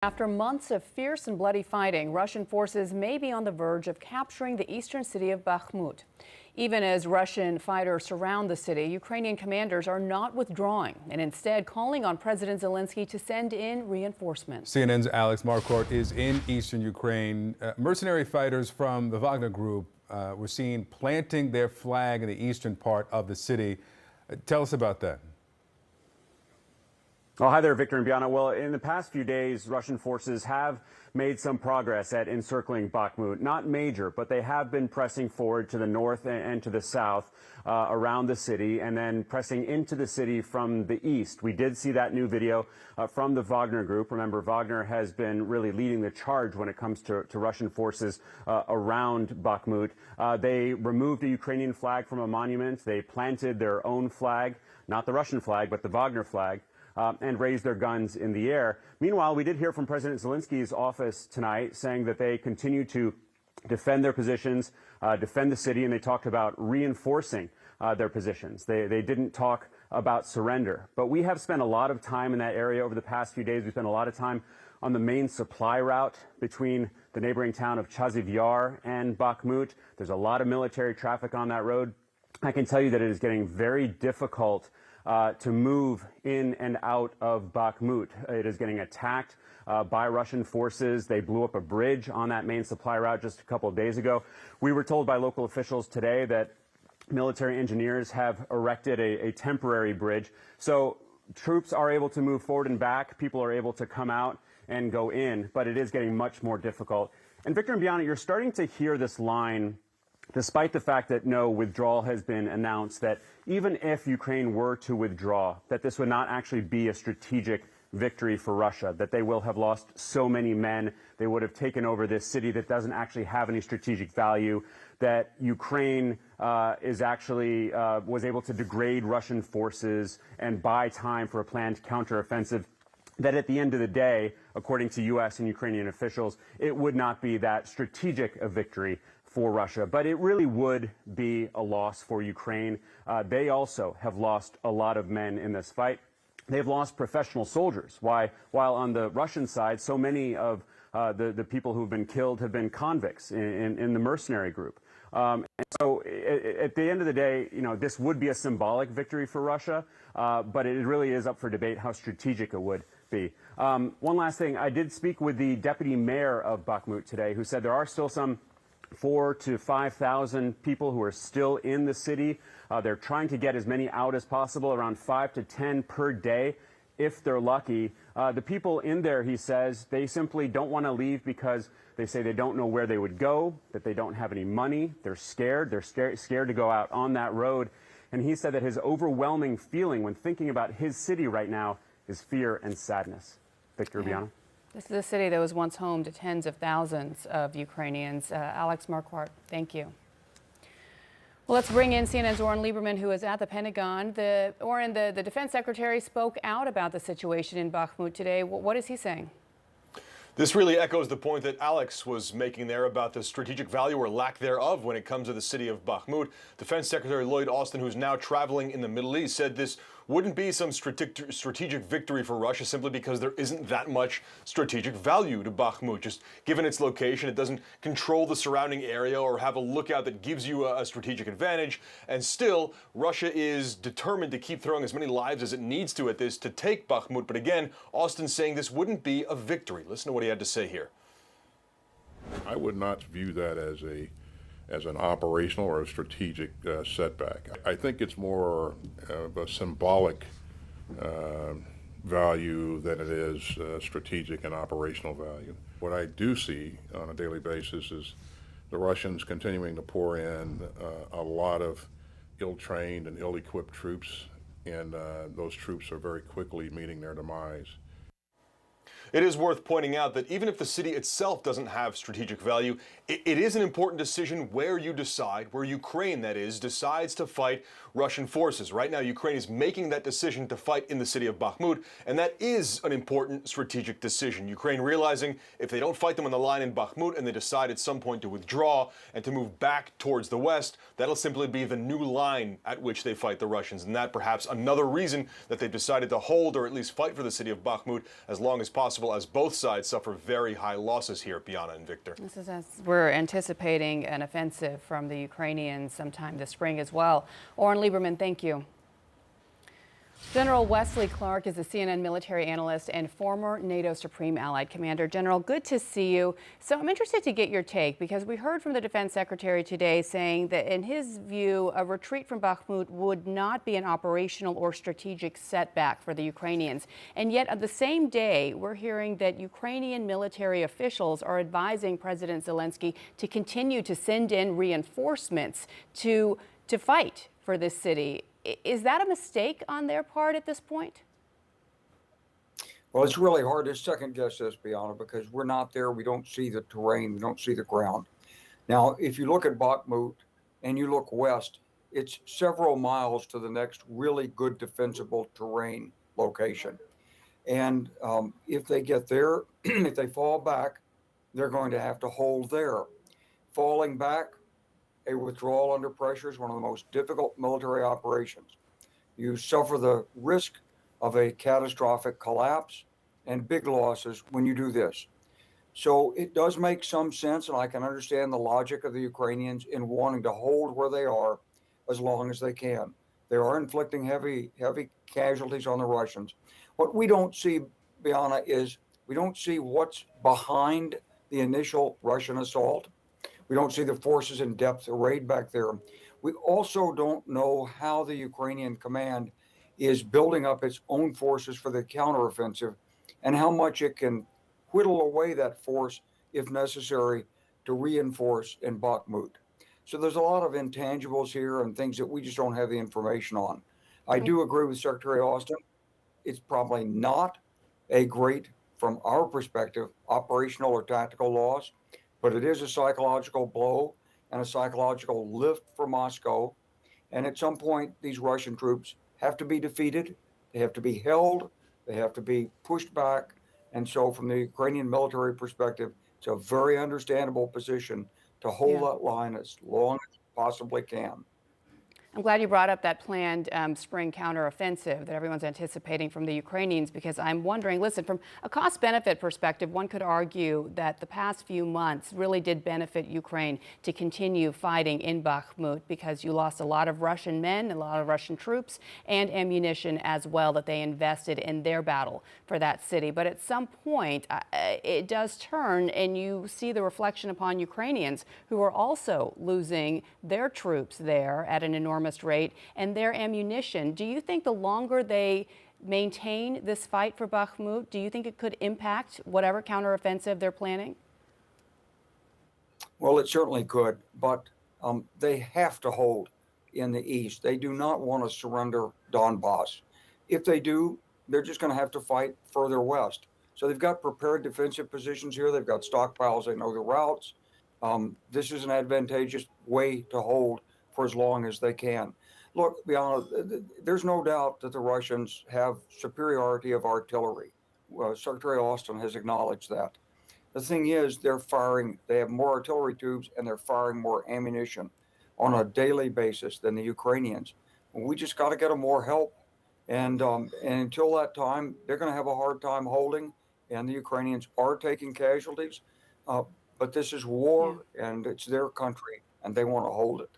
After months of fierce and bloody fighting, Russian forces may be on the verge of capturing the eastern city of Bakhmut. Even as Russian fighters surround the city, Ukrainian commanders are not withdrawing and instead calling on President Zelensky to send in reinforcements. CNN's Alex Marquardt is in eastern Ukraine. Mercenary fighters from the Wagner group were seen planting their flag in the eastern part of the city. Tell us about that. Oh, hi there, Victor and Biana. Well, in the past few days, Russian forces have made some progress at encircling Bakhmut. Not major, but they have been pressing forward to the north and to the south around the city, and then pressing into the city from the east. We did see that new video from the Wagner group. Remember, Wagner has been really leading the charge when it comes to Russian forces around Bakhmut. They removed a Ukrainian flag from a monument. They planted their own flag, not the Russian flag, but the Wagner flag. And raised their guns in the air. Meanwhile, we did hear from President Zelensky's office tonight saying that they continue to defend their positions, defend the city, and they talked about reinforcing their positions. They didn't talk about surrender. But we have spent a lot of time in that area over the past few days. We spent a lot of time on the main supply route between the neighboring town of Chaziv Yar and Bakhmut. There's a lot of military traffic on that road. I can tell you that it is getting very difficult to move in and out of Bakhmut. It is getting attacked by Russian forces. They blew up a bridge on that main supply route just a couple of days ago. We were told by local officials today that military engineers have erected a temporary bridge. So troops are able to move forward and back. People are able to come out and go in, but it is getting much more difficult. And Victor and Biana, you're starting to hear this line, despite the fact that no withdrawal has been announced, that even if Ukraine were to withdraw, that this would not actually be a strategic victory for Russia, that they will have lost so many men, they would have taken over this city that doesn't actually have any strategic value, that Ukraine was able to degrade Russian forces and buy time for a planned counteroffensive, that at the end of the day, according to U.S. and Ukrainian officials, it would not be that strategic a victory for Russia, but it really would be a loss for Ukraine. They also have lost a lot of men in this fight. They've lost professional soldiers. While on the Russian side, so many of the people who've been killed have been convicts in the mercenary group. And so at the end of the day, you know, this would be a symbolic victory for Russia, but it really is up for debate how strategic it would be. One last thing, I did speak with the deputy mayor of Bakhmut today, who said there are still some 4,000 to 5,000 people who are still in the city. They're trying to get as many out as possible, around 5 to 10 per day, if they're lucky. The people in there, he says, they simply don't want to leave because they say they don't know where they would go, that they don't have any money. They're scared. They're scared to go out on that road. And he said that his overwhelming feeling when thinking about his city right now is fear and sadness. Victor, Biana? This is a city that was once home to tens of thousands of Ukrainians. Alex Marquardt, thank you. Well, let's bring in CNN's Oren Lieberman, who is at the Pentagon. The defense secretary spoke out about the situation in Bakhmut today. What is he saying? This really echoes the point that Alex was making there about the strategic value or lack thereof when it comes to the city of Bakhmut. Defense Secretary Lloyd Austin, who's now traveling in the Middle East, said this wouldn't be some strategic victory for Russia simply because there isn't that much strategic value to Bakhmut. Just given its location, it doesn't control the surrounding area or have a lookout that gives you a strategic advantage. And still, Russia is determined to keep throwing as many lives as it needs to at this to take Bakhmut. But again, Austin's saying this wouldn't be a victory. Listen to what he had to say here. I would not view that as an operational or a strategic setback. I think it's more of a symbolic value than it is strategic and operational value. What I do see on a daily basis is the Russians continuing to pour in a lot of ill-trained and ill-equipped troops, and those troops are very quickly meeting their demise. It is worth pointing out that even if the city itself doesn't have strategic value, it is an important decision where you decide, where Ukraine, that is, decides to fight Russian forces. Right now, Ukraine is making that decision to fight in the city of Bakhmut, and that is an important strategic decision. Ukraine realizing if they don't fight them on the line in Bakhmut and they decide at some point to withdraw and to move back towards the west, that'll simply be the new line at which they fight the Russians. And that perhaps another reason that they've decided to hold or at least fight for the city of Bakhmut as long as possible possible as both sides suffer very high losses here, Bianna and Victor. This is as we're anticipating an offensive from the Ukrainians sometime this spring as well. Oren Lieberman, thank you. General Wesley Clark is a CNN military analyst and former NATO Supreme Allied Commander. General, good to see you. So I'm interested to get your take because we heard from the Defense Secretary today saying that in his view, a retreat from Bakhmut would not be an operational or strategic setback for the Ukrainians. And yet on the same day, we're hearing that Ukrainian military officials are advising President Zelensky to continue to send in reinforcements to fight for this city. Is that a mistake on their part at this point? Well, it's really hard to second guess this, Bianna, because we're not there. We don't see the terrain. We don't see the ground. Now, if you look at Bakhmut and you look west, it's several miles to the next really good defensible terrain location. And if they get there, if they fall back, they're going to have to hold there. Falling back, a withdrawal under pressure is one of the most difficult military operations. You suffer the risk of a catastrophic collapse and big losses when you do this. So it does make some sense, and I can understand the logic of the Ukrainians in wanting to hold where they are as long as they can. They are inflicting heavy casualties on the Russians. What we don't see, Bianna, is we don't see what's behind the initial Russian assault. We don't see the forces in depth arrayed back there. We also don't know how the Ukrainian command is building up its own forces for the counteroffensive and how much it can whittle away that force if necessary to reinforce in Bakhmut. So there's a lot of intangibles here and things that we just don't have the information on. I do agree with Secretary Austin. It's probably not a great, from our perspective, operational or tactical loss, but it is a psychological blow and a psychological lift for Moscow. And at some point, these Russian troops have to be defeated. They have to be held. They have to be pushed back. And so from the Ukrainian military perspective, it's a very understandable position to hold that line as long as it possibly can. I'm glad you brought up that planned spring counteroffensive that everyone's anticipating from the Ukrainians, because I'm wondering, listen, from a cost-benefit perspective, one could argue that the past few months really did benefit Ukraine to continue fighting in Bakhmut because you lost a lot of Russian men, a lot of Russian troops, and ammunition as well that they invested in their battle for that city. But at some point, it does turn, and you see the reflection upon Ukrainians who are also losing their troops there at an enormous rate and their ammunition. Do you think the longer they maintain this fight for Bakhmut, do you think it could impact whatever counteroffensive they're planning? Well, it certainly could, but they have to hold in the east. They do not want to surrender Donbass. If they do, they're just going to have to fight further west. So they've got prepared defensive positions here. They've got stockpiles. They know the routes. This is an advantageous way to hold for as long as they can. Look, Bianna, there's no doubt that the Russians have superiority of artillery. Secretary Austin has acknowledged that. The thing is, they have more artillery tubes and they're firing more ammunition on a daily basis than the Ukrainians. We just got to get them more help. And until that time, they're going to have a hard time holding, and the Ukrainians are taking casualties. But this is war, and it's their country, and they want to hold it.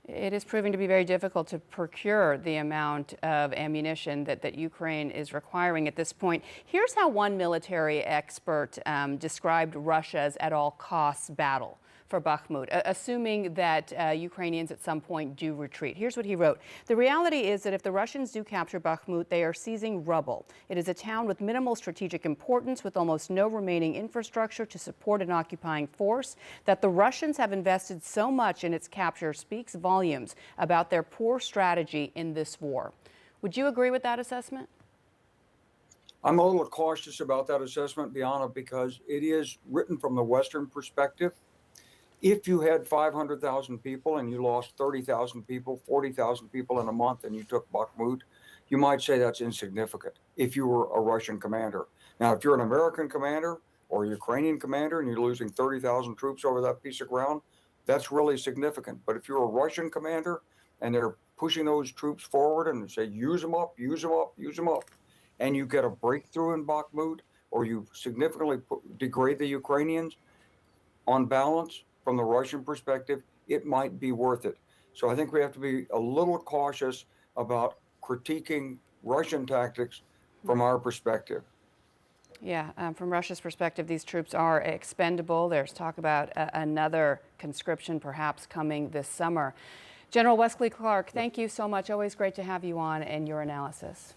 It is proving to be very difficult to procure the amount of ammunition that Ukraine is requiring at this point. Here's how one military expert described Russia's at all costs battle for Bakhmut, assuming that Ukrainians at some point do retreat. Here's what he wrote. The reality is that if the Russians do capture Bakhmut, they are seizing rubble. It is a town with minimal strategic importance, with almost no remaining infrastructure to support an occupying force. That the Russians have invested so much in its capture speaks volumes about their poor strategy in this war. Would you agree with that assessment? I'm a little cautious about that assessment, Bianna, because it is written from the Western perspective. If you had 500,000 people and you lost 30,000 people, 40,000 people in a month and you took Bakhmut, you might say that's insignificant if you were a Russian commander. Now, if you're an American commander or a Ukrainian commander and you're losing 30,000 troops over that piece of ground, that's really significant. But if you're a Russian commander and they're pushing those troops forward and say, use them up, use them up, use them up, and you get a breakthrough in Bakhmut or you significantly degrade the Ukrainians, on balance, from the Russian perspective, it might be worth it. So I think we have to be a little cautious about critiquing Russian tactics from our perspective. Yeah, from Russia's perspective, these troops are expendable. There's talk about another conscription perhaps coming this summer. General Wesley Clark, thank you so much. Always great to have you on and your analysis.